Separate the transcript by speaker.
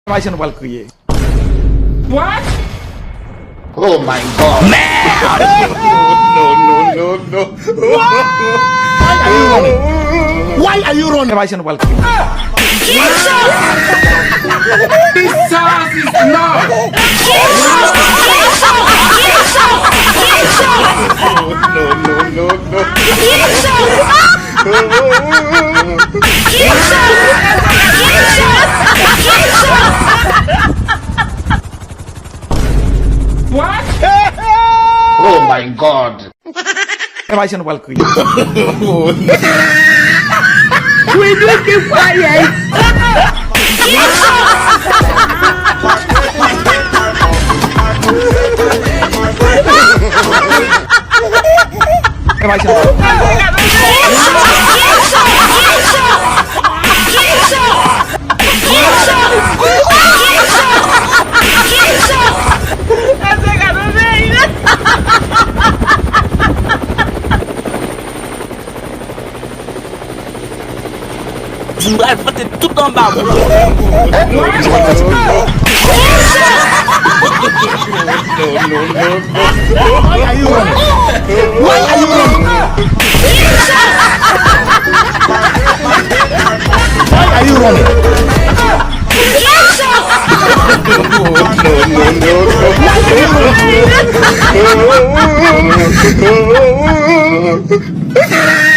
Speaker 1: Why should I call you?
Speaker 2: What?
Speaker 3: Oh my god.
Speaker 1: Man!
Speaker 3: No.
Speaker 1: Why are you running? Why should I call you?
Speaker 2: This sauce is not. What?
Speaker 3: Oh my god.
Speaker 1: Why should I call you?
Speaker 2: We need to quiet.
Speaker 1: Why should I
Speaker 4: Elle fait tout en bas.
Speaker 1: Why are you running? Why are you running? Why are you running?
Speaker 3: No.